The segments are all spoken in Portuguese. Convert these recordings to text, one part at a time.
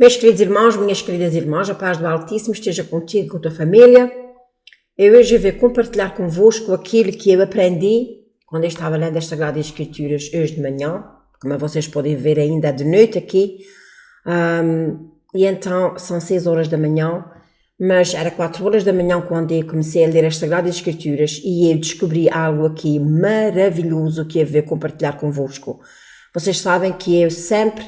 Meus queridos irmãos, minhas queridas irmãs, a paz do Altíssimo esteja contigo, com a tua família. Eu hoje vou compartilhar convosco aquilo que eu aprendi quando eu estava lendo as Sagradas Escrituras hoje de manhã, como vocês podem ver ainda de noite aqui, e então são 6 horas da manhã, mas era 4 horas da manhã quando eu comecei a ler as Sagradas Escrituras e eu descobri algo aqui maravilhoso que eu vou compartilhar convosco. Vocês sabem que eu sempre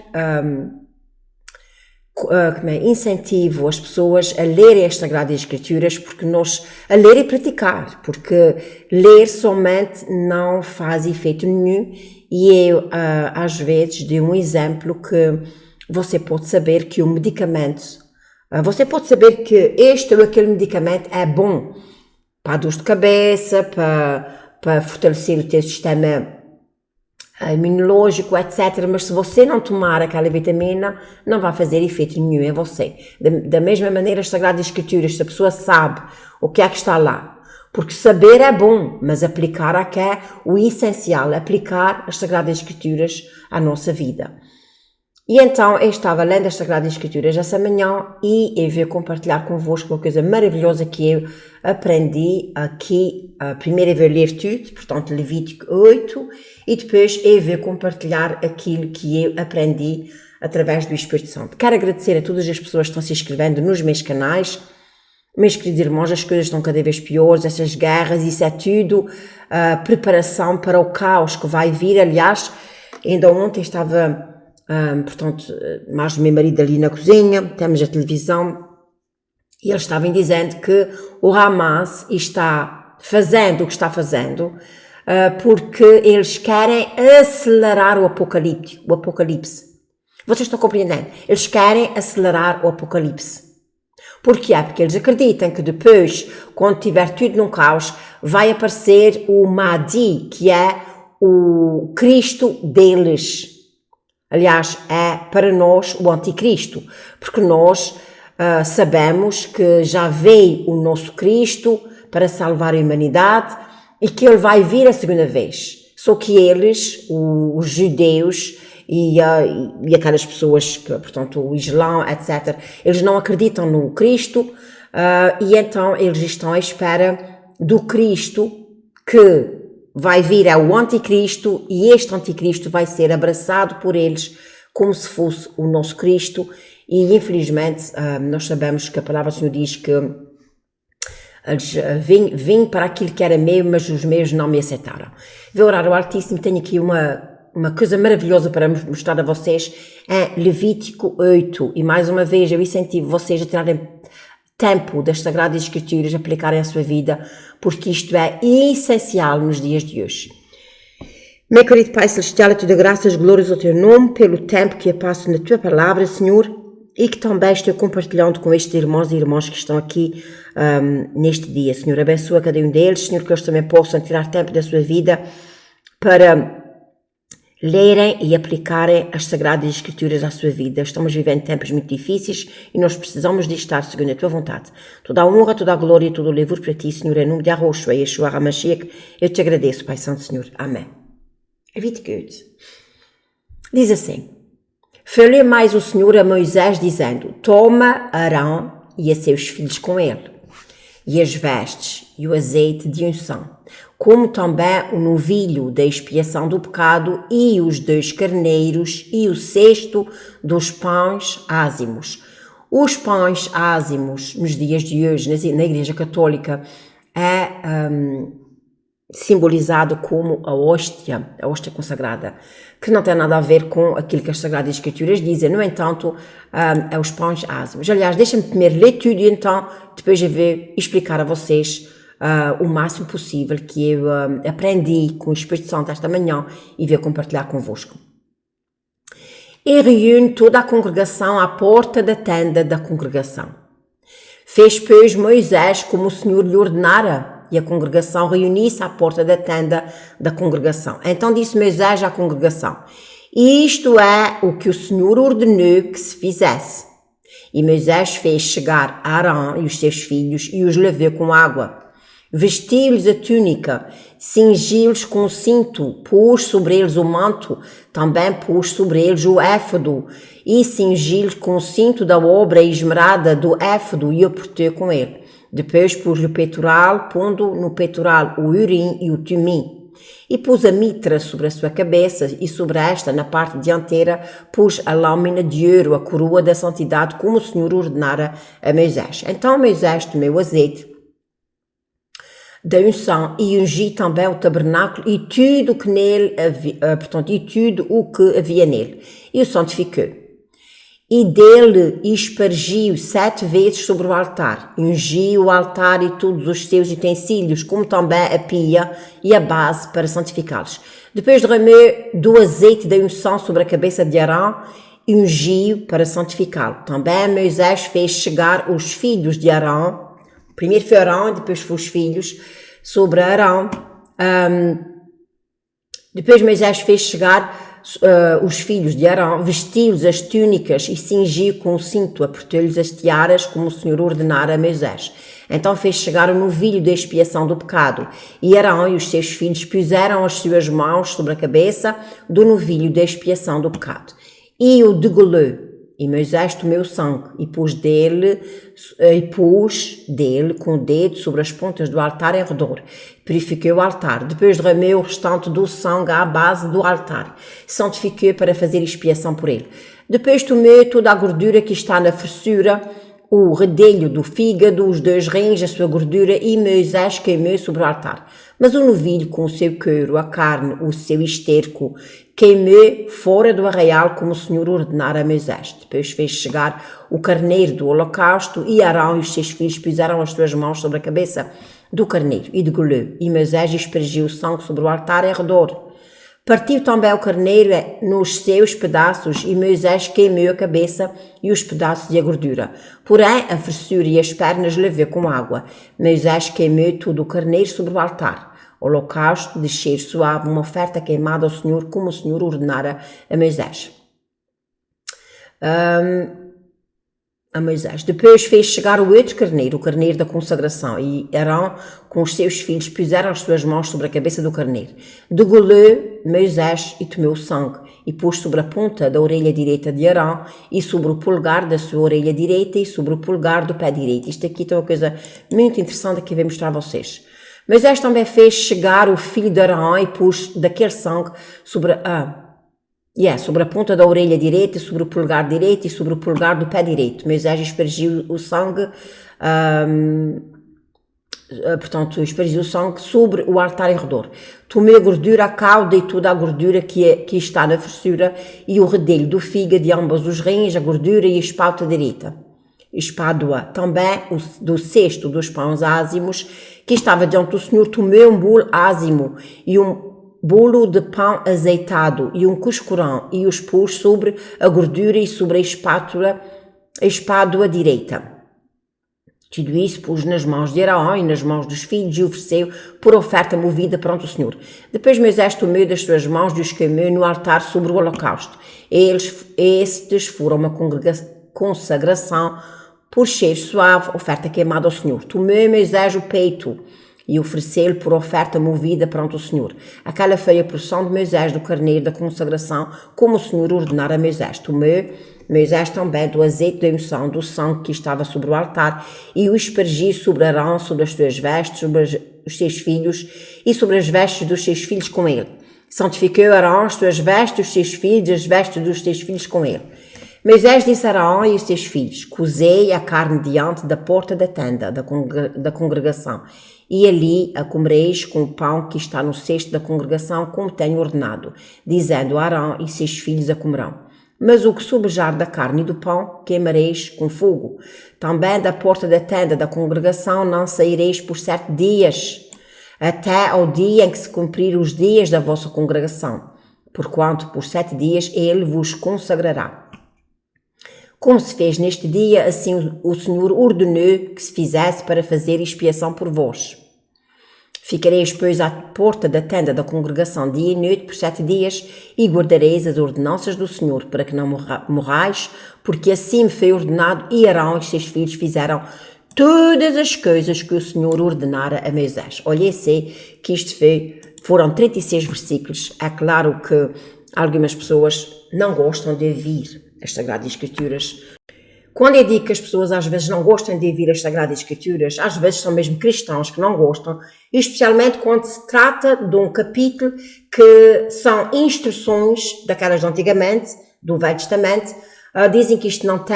incentivo as pessoas a lerem as Sagradas Escrituras, porque a ler e praticar, porque ler somente não faz efeito nenhum, e eu às vezes dou um exemplo que você pode saber que o medicamento, você pode saber que este ou aquele medicamento é bom para a dor de cabeça, para fortalecer o teu sistema imunológico, etc. Mas se você não tomar aquela vitamina, não vai fazer efeito nenhum em você. Da mesma maneira, as Sagradas Escrituras, se a pessoa sabe o que é que está lá, porque saber é bom, mas aplicar é que é o essencial, aplicar as Sagradas Escrituras à nossa vida. E então, eu estava lendo as Sagradas Escrituras essa manhã e eu vou compartilhar convosco uma coisa maravilhosa que eu aprendi aqui. Primeiro eu vou ler tudo, portanto Levítico 8, e depois eu vou compartilhar aquilo que eu aprendi através do Espírito Santo. Quero agradecer a todas as pessoas que estão se inscrevendo nos meus canais. Meus queridos irmãos, as coisas estão cada vez piores, essas guerras, isso é tudo preparação para o caos que vai vir. Aliás, ainda ontem estava... mais o meu marido ali na cozinha, temos a televisão, e eles estavam dizendo que o Hamas está fazendo o que está fazendo, porque eles querem acelerar o apocalipse. Vocês estão compreendendo? Eles querem acelerar o apocalipse. Porquê? Porque eles acreditam que depois, quando tiver tudo num caos, vai aparecer o Mahdi, que é o Cristo deles. Aliás, é para nós o anticristo, porque nós sabemos que já veio o nosso Cristo para salvar a humanidade e que ele vai vir a segunda vez. Só que eles, os judeus e aquelas pessoas, portanto o Islã, etc., eles não acreditam no Cristo, e então eles estão à espera do Cristo que vai vir ao anticristo, e este anticristo vai ser abraçado por eles como se fosse o nosso Cristo. E infelizmente nós sabemos que a palavra do Senhor diz que eles vêm para aquilo que era meu, mas os meus não me aceitaram. Vou orar ao Altíssimo. Tenho aqui uma coisa maravilhosa para mostrar a vocês, é Levítico 8, e mais uma vez eu incentivo vocês a tirarem tempo das Sagradas Escrituras, aplicarem à sua vida, porque isto é essencial nos dias de hoje. Meu querido Pai Celestial, eu te dou graças, glórias ao teu nome, pelo tempo que eu passo na tua palavra, Senhor, e que também estou compartilhando com estes irmãos e irmãs que estão aqui neste dia. Senhor, abençoa cada um deles, Senhor, que eles também possam tirar tempo da sua vida para lerem e aplicarem as Sagradas Escrituras à sua vida. Estamos vivendo tempos muito difíceis e nós precisamos de estar segundo a tua vontade. Toda a honra, toda a glória e todo o louvor para ti, Senhor, em nome de Yahushua e Yeshua HaMashiach, eu te agradeço, Pai Santo, Senhor. Amém. Levítico 8. Diz assim: falou mais o Senhor a Moisés, dizendo: toma Arão e a seus filhos com ele, e as vestes e o azeite de unção, como também o novilho da expiação do pecado, e os 2 carneiros, e o cesto dos pães ázimos. Os pães ázimos, nos dias de hoje, na Igreja Católica, é simbolizado como a hóstia consagrada, que não tem nada a ver com aquilo que as Sagradas Escrituras dizem. No entanto, é os pães ázimos. Aliás, deixem-me primeiro ler tudo e então depois eu vou explicar a vocês o máximo possível que eu aprendi com o Espírito Santo esta manhã e vou compartilhar convosco. E reúne toda a congregação à porta da tenda da congregação. Fez, pois, Moisés como o Senhor lhe ordenara, e a congregação reuniu-se à porta da tenda da congregação. Então disse Moisés à congregação: isto é o que o Senhor ordenou que se fizesse. E Moisés fez chegar Arão e os seus filhos e os lavou com água. vestiu-lhes a túnica, cingiu-lhes com o cinto, pôs sobre eles o manto, também pôs sobre eles o éfodo, e cingiu-lhes com o cinto da obra esmerada do éfodo e o portou com ele. Depois pôs-lhe o peitoral, pondo no peitoral o urim e o tumim. E pôs a mitra sobre a sua cabeça, e sobre esta, na parte dianteira, pôs a lâmina de ouro, a coroa da santidade, como o Senhor ordenara a Moisés. Então Moisés tomou azeite da unção e ungiu também o tabernáculo e tudo o que nele havia, tudo o que havia nele, e o santificou. E dele espargiu 7 vezes sobre o altar, ungiu o altar e todos os seus utensílios, como também a pia e a base para santificá-los. Depois derramou do azeite da unção sobre a cabeça de Arão e ungiu para santificá-lo. Também Moisés fez chegar os filhos de Arão, primeiro foi Arão, depois foram os filhos, sobre Arão. Depois Moisés fez chegar os filhos de Arão, vestiu-lhes as túnicas e cingiu com o cinto, apertou-lhes as tiaras, como o Senhor ordenara a Moisés. Então fez chegar o novilho da expiação do pecado, e Arão e os seus filhos puseram as suas mãos sobre a cabeça do novilho da expiação do pecado, e o degolou. E Moisés tomou o sangue e pôs dele com o dedo sobre as pontas do altar em redor. Purificou o altar. Depois derramou o restante do sangue à base do altar. Santificou para fazer expiação por ele. Depois tomou toda a gordura que está na fissura, o redelho do fígado, os 2 rins, a sua gordura, e Moisés queimou sobre o altar. Mas o novilho com o seu couro, a carne, o seu esterco, queimou fora do arraial, como o Senhor ordenara a Moisés. Depois fez chegar o carneiro do holocausto, e Arão e os seus filhos puseram as suas mãos sobre a cabeça do carneiro e degolou. E Moisés espargiu o sangue sobre o altar em redor. Partiu também o carneiro nos seus pedaços, e Moisés queimou a cabeça e os pedaços e a gordura. Porém, a fissura e as pernas lavou com água. Moisés queimou todo o carneiro sobre o altar. Holocausto de cheiro suave, uma oferta queimada ao Senhor, como o Senhor ordenara a Moisés. Depois fez chegar o outro carneiro, o carneiro da consagração, e Arão com os seus filhos puseram as suas mãos sobre a cabeça do carneiro. Degolou Moisés e tomou o sangue, e pôs sobre a ponta da orelha direita de Arão, e sobre o polegar da sua orelha direita, e sobre o polegar do pé direito. Isto aqui é uma coisa muito interessante que eu vou mostrar a vocês. Moisés também fez chegar o filho de Arão e pôs daquele sangue sobre a ponta da orelha direita, sobre o polegar direito e sobre o polegar do pé direito. Moisés espargiu o sangue, espargiu o sangue sobre o altar em redor. Tomou a gordura, a cauda e toda a gordura que está na fissura, e o redelho do fígado de ambos os rins, a gordura e a espádua direita. Espádua também do cesto dos pães ázimos, que estava diante do Senhor. Tomou um bolo ázimo e um bolo de pão azeitado e um cuscurão, e os pôs sobre a gordura e sobre a espádua direita. Tudo isso pôs nas mãos de Arão e nas mãos dos filhos, e ofereceu por oferta movida perante o Senhor. Depois Moisés tomou das suas mãos e os queimou no altar sobre o holocausto. Estes foram uma consagração por cheiro suave, oferta queimada ao Senhor. Tomou Moisés o peito e ofereceu-lhe por oferta movida perante o Senhor. Aquela foi a porção de Moisés do carneiro da consagração, como o Senhor ordenara a Moisés. Tomou Moisés também do azeite da unção, do sangue que estava sobre o altar, e o espargiu sobre Arão, sobre as suas vestes, sobre os seus filhos, e sobre as vestes dos seus filhos com ele. Santificou Arão as suas vestes, os seus filhos, as vestes dos seus filhos com ele. Moisés disse a Arão e os seus filhos: cozei a carne diante da porta da tenda da congregação, e ali a comereis com o pão que está no cesto da congregação, como tenho ordenado, dizendo a Arão e seus filhos a comerão. Mas o que sobrejar da carne e do pão, queimareis com fogo. Também da porta da tenda da congregação não saireis por 7 dias, até ao dia em que se cumprir os dias da vossa congregação, porquanto por 7 dias ele vos consagrará. Como se fez neste dia, assim o Senhor ordenou que se fizesse para fazer expiação por vós. Ficareis, pois, à porta da tenda da congregação dia e noite por 7 dias, e guardareis as ordenanças do Senhor, para que não morrais, porque assim me foi ordenado, e Arão e seus filhos fizeram todas as coisas que o Senhor ordenara a Moisés. Olha, sei que isto foram 36 versículos. É claro que algumas pessoas não gostam de ouvir as Sagradas Escrituras. Quando eu digo que as pessoas às vezes não gostam de ouvir as Sagradas Escrituras, às vezes são mesmo cristãos que não gostam, especialmente quando se trata de um capítulo que são instruções daquelas de antigamente, do Velho Testamento. Dizem que isto não tem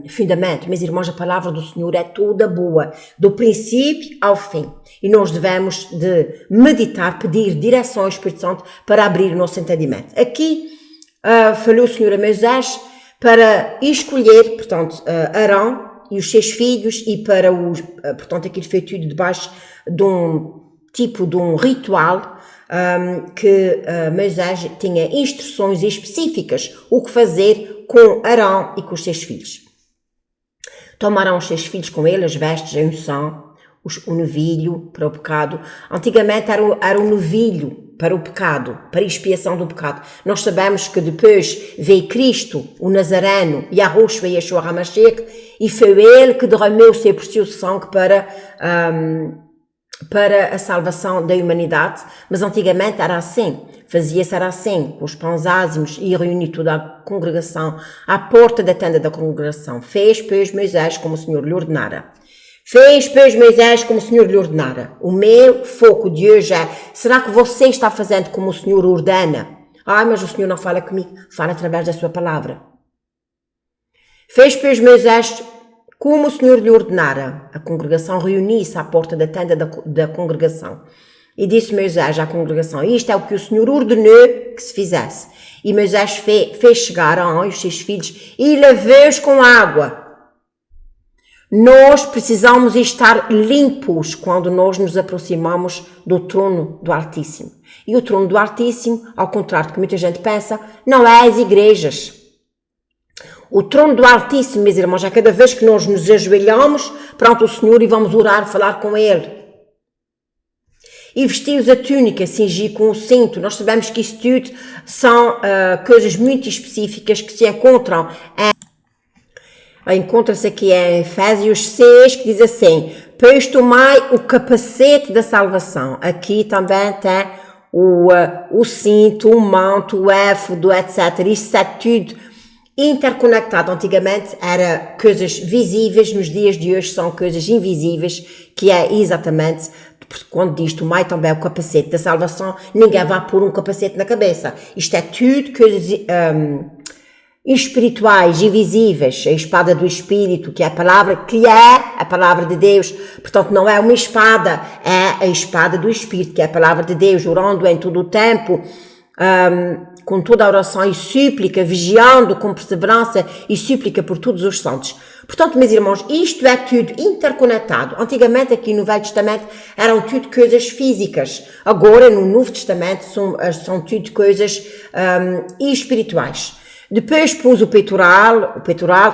fundamento. Meus irmãos, a palavra do Senhor é toda boa, do princípio ao fim. E nós devemos de meditar, pedir direção ao Espírito Santo para abrir o nosso entendimento. Aqui falou o Senhor a Moisés para escolher, portanto, Arão e os seus filhos e para portanto, aquilo foi tudo debaixo de um ritual que Moisés tinha instruções específicas o que fazer com Arão e com os seus filhos. Tomaram os seus filhos com ele, as vestes, a unção, o novilho para o pecado. Antigamente era o novilho para o pecado, para a expiação do pecado. Nós sabemos que depois veio Cristo, o Nazareno, Yahushua e Yeshua HaMashiach, e foi ele que derramou o seu precioso sangue para a salvação da humanidade. Mas antigamente era assim, fazia-se assim, com os pães ázimos, e reunir toda a congregação à porta da tenda da congregação. Fez, pois, Moisés como o Senhor lhe ordenara. Fez, pois, Moisés como o Senhor lhe ordenara. O meu foco de hoje é, será que você está fazendo como o Senhor ordena? Mas o Senhor não fala comigo, fala através da sua palavra. Fez, pois, Moisés como o Senhor lhe ordenara. A congregação reuniu-se à porta da tenda da congregação. E disse Moisés à congregação, isto é o que o Senhor ordenou que se fizesse. E Moisés fez chegar Arão e os seus filhos e lavou-os com água. Nós precisamos estar limpos quando nós nos aproximamos do trono do Altíssimo. E o trono do Altíssimo, ao contrário do que muita gente pensa, não é as igrejas. O trono do Altíssimo, meus irmãos, é cada vez que nós nos ajoelhamos perante o Senhor e vamos orar, falar com Ele. E vestir-os a túnica, cingir com o cinto. Nós sabemos que isso tudo são coisas muito específicas que se encontram encontra-se aqui em Efésios 6, que diz assim, pois tomai o capacete da salvação. Aqui também tem o cinto, o manto, o éfodo, etc. Isso é tudo interconectado. Antigamente era coisas visíveis, nos dias de hoje são coisas invisíveis, que é exatamente, quando diz tomai também o capacete da salvação, ninguém vai pôr um capacete na cabeça. Isto é tudo coisas espirituais, invisíveis, a espada do Espírito, que é a palavra de Deus. Portanto, não é uma espada, é a espada do Espírito, que é a palavra de Deus, orando em todo o tempo, com toda a oração e súplica, vigiando com perseverança e súplica por todos os santos. Portanto, meus irmãos, isto é tudo interconectado. Antigamente, aqui no Velho Testamento, eram tudo coisas físicas. Agora, no Novo Testamento, são tudo coisas espirituais. Depois pus o peitoral,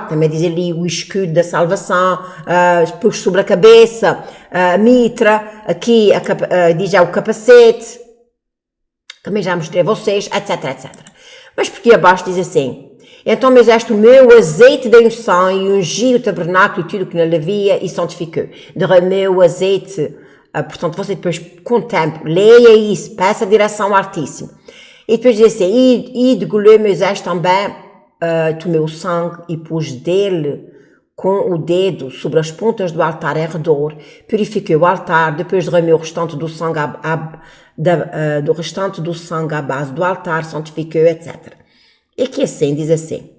também diz ali o escudo da salvação, pus sobre a cabeça, a mitra, aqui diz já o capacete, também já mostrei a vocês, etc, etc. Mas porque abaixo diz assim, então Moisés tomou o azeite da unção e ungiu o tabernáculo e tudo que nele havia e santificou. Derramou o azeite, portanto você depois contemple, leia isso, peça a direção ao Altíssimo. E depois diz assim, e degolou Moisés também, tomou o sangue e pôs dele com o dedo sobre as pontas do altar em redor, purificou o altar, depois derramou o restante do sangue à base do altar, santificou, etc. E que assim, diz assim.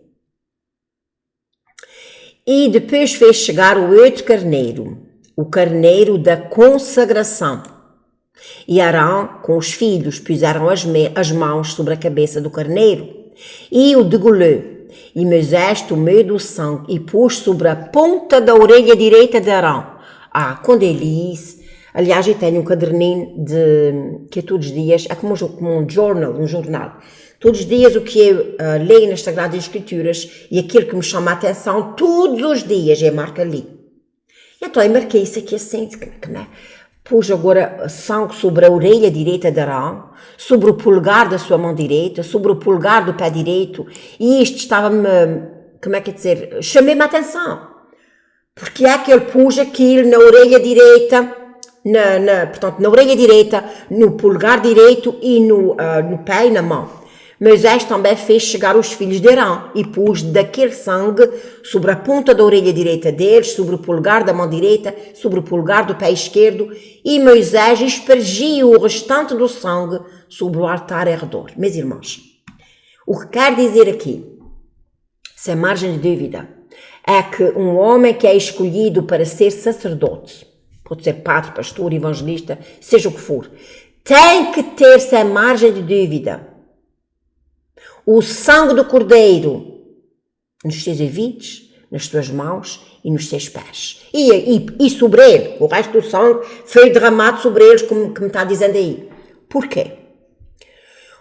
E depois fez chegar o outro carneiro, o carneiro da consagração. E Arão, com os filhos, puseram as mãos sobre a cabeça do carneiro e o degolou. E Moisés tomou do sangue e pôs sobre a ponta da orelha direita de Arão. Quando ele disse, aliás, eu tenho um caderninho que todos os dias, é como um jornal. Todos os dias o que eu leio nas Sagradas Escrituras e aquilo que me chama a atenção, todos os dias eu marco ali. Então eu marquei isso aqui assim, né? Pus agora sangue sobre a orelha direita de Arão, sobre o polegar da sua mão direita, sobre o polegar do pé direito, e isto estava-me, chamei-me a atenção. Porque é que ele pôs aquilo na orelha direita, portanto, na orelha direita, no polegar direito e no pé e na mão. Moisés também fez chegar os filhos de Arão e pôs daquele sangue sobre a ponta da orelha direita deles, sobre o polegar da mão direita, sobre o polegar do pé esquerdo, e Moisés espargiu o restante do sangue sobre o altar em redor. Meus irmãos, o que quer dizer aqui, sem margem de dúvida, é que um homem que é escolhido para ser sacerdote, pode ser padre, pastor, evangelista, seja o que for, tem que ter, sem margem de dúvida, o sangue do cordeiro nos seus ouvidos, nas suas mãos e nos seus pés. E sobre ele, o resto do sangue foi derramado sobre eles, como me está dizendo aí. Porquê?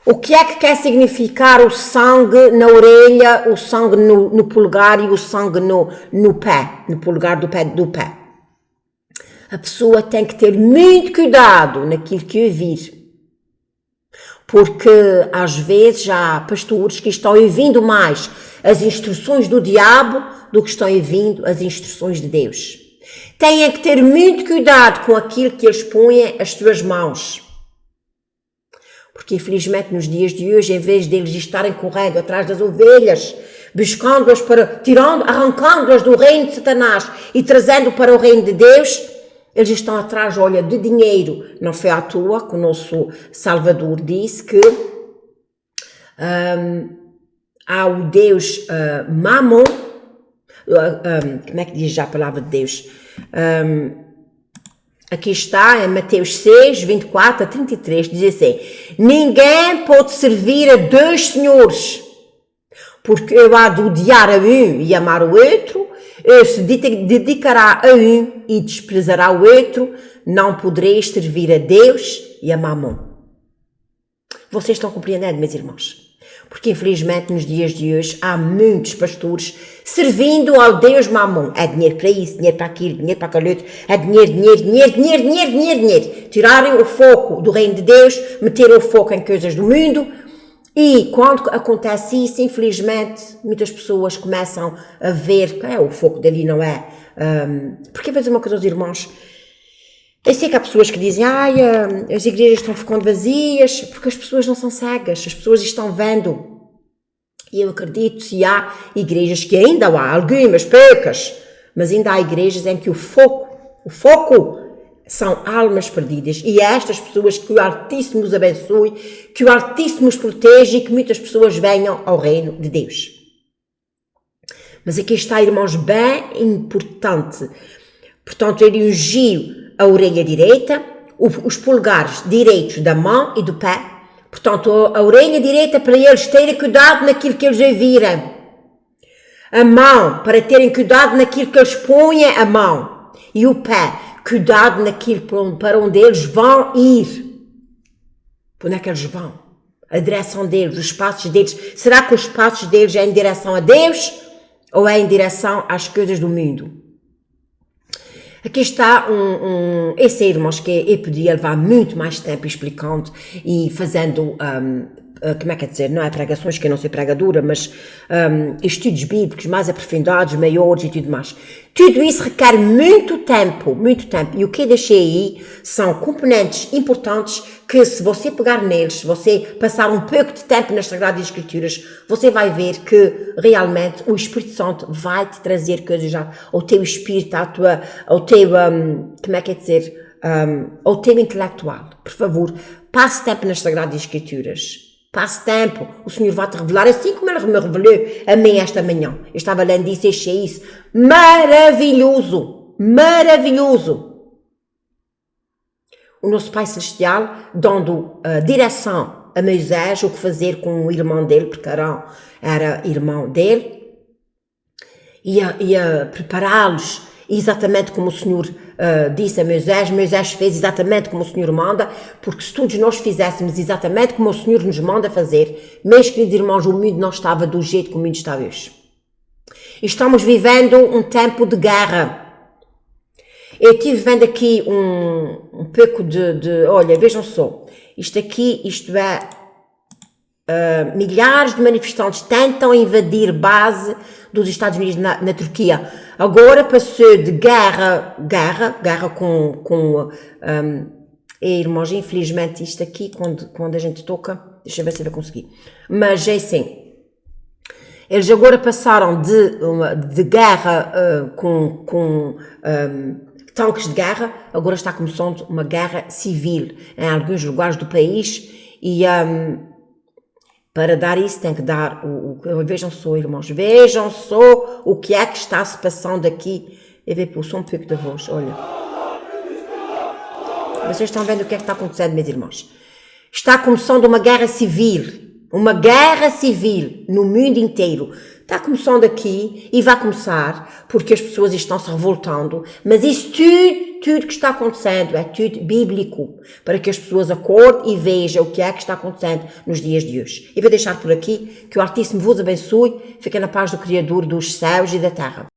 O que é que quer significar o sangue na orelha, o sangue no polegar e o sangue no pé, no polegar do pé? A pessoa tem que ter muito cuidado naquilo que ouvir. Porque às vezes há pastores que estão ouvindo mais as instruções do diabo do que estão ouvindo as instruções de Deus. Têm que ter muito cuidado com aquilo que eles põem as suas mãos. Porque infelizmente nos dias de hoje, em vez deles estarem correndo atrás das ovelhas, buscando-as arrancando-as do reino de Satanás e trazendo para o reino de Deus, eles estão atrás, olha, de dinheiro. Não foi à toa que o nosso Salvador disse que há o Deus Mamon, como é que diz já a palavra de Deus? Aqui está, em Mateus 6, 24 a 33, diz assim: ninguém pode servir a dois senhores, porque eu há de odiar a um e amar o outro, ou se dedicará a um e desprezará o outro, não podereis servir a Deus e a Mamon. Vocês estão compreendendo, meus irmãos? Porque infelizmente nos dias de hoje há muitos pastores servindo ao Deus Mamon. É dinheiro para isso, dinheiro para aquilo, dinheiro para aquele outro, é dinheiro. Tirarem o foco do reino de Deus, meterem o foco em coisas do mundo. E quando acontece isso, infelizmente, muitas pessoas começam a ver que o foco dali não é. Porque vou dizer uma coisa aos irmãos. Eu sei que há pessoas que dizem, as igrejas estão ficando vazias, porque as pessoas não são cegas, as pessoas estão vendo. E eu acredito que há igrejas que ainda há, algumas, poucas, mas ainda há igrejas em que o foco são almas perdidas. E é estas pessoas que o Altíssimo os abençoe, que o Altíssimo os proteja e que muitas pessoas venham ao reino de Deus. Mas aqui está, irmãos, bem importante. Portanto, ele ungiu a orelha direita, os polegares direitos da mão e do pé. Portanto, a orelha direita para eles terem cuidado naquilo que eles ouvirem. A mão para terem cuidado naquilo que eles põem a mão. E o pé, cuidado naquilo para onde eles vão ir. Para onde é que eles vão? A direção deles, os passos deles. Será que os passos deles é em direção a Deus ou é em direção às coisas do mundo? Aqui está esse irmãos que eu podia levar muito mais tempo explicando e fazendo, como é que é dizer, não é pregações, que eu não sou pregadora, mas estudos bíblicos mais aprofundados, maiores e tudo mais. Tudo isso requer muito tempo. E o que eu deixei aí são componentes importantes que, se você pegar neles, se você passar um pouco de tempo nas Sagradas Escrituras, você vai ver que realmente o Espírito Santo vai te trazer coisas ao teu espírito, ao teu, como é que é dizer, ao teu intelectual. Por favor, passe tempo nas Sagradas Escrituras. Passe tempo, o Senhor vai te revelar, assim como Ele me revelou a mim esta manhã. Eu estava lendo isso e achei isso maravilhoso. O nosso Pai Celestial dando direção a Moisés, o que fazer com o irmão dele, porque Arão era irmão dele, ia prepará-los exatamente como o Senhor disse a Moisés. Moisés fez exatamente como o Senhor manda, porque se todos nós fizéssemos exatamente como o Senhor nos manda fazer, meus queridos irmãos, o mundo não estava do jeito que o mundo está hoje. Estamos vivendo um tempo de guerra. Eu estive vendo aqui um pouco olha, vejam só, isto é milhares de manifestantes tentam invadir base dos Estados Unidos na Turquia. Agora passou de guerra com irmãos, infelizmente isto aqui, quando a gente toca, deixa eu ver se eu vou conseguir, mas é assim, eles agora passaram de guerra com tanques de guerra, agora está começando uma guerra civil em alguns lugares do país e para dar isso tem que dar, vejam só irmãos, vejam só o que é que está se passando aqui. Eu vou pôr só um pouco da voz, olha. Vocês estão vendo o que é que está acontecendo, meus irmãos? Está começando uma guerra civil no mundo inteiro. Está começando aqui e vai começar porque as pessoas estão se revoltando, mas isso tudo que está acontecendo é tudo bíblico, para que as pessoas acordem e vejam o que é que está acontecendo nos dias de hoje. Eu vou deixar por aqui, que o Altíssimo vos abençoe, fiquem na paz do Criador dos céus e da terra.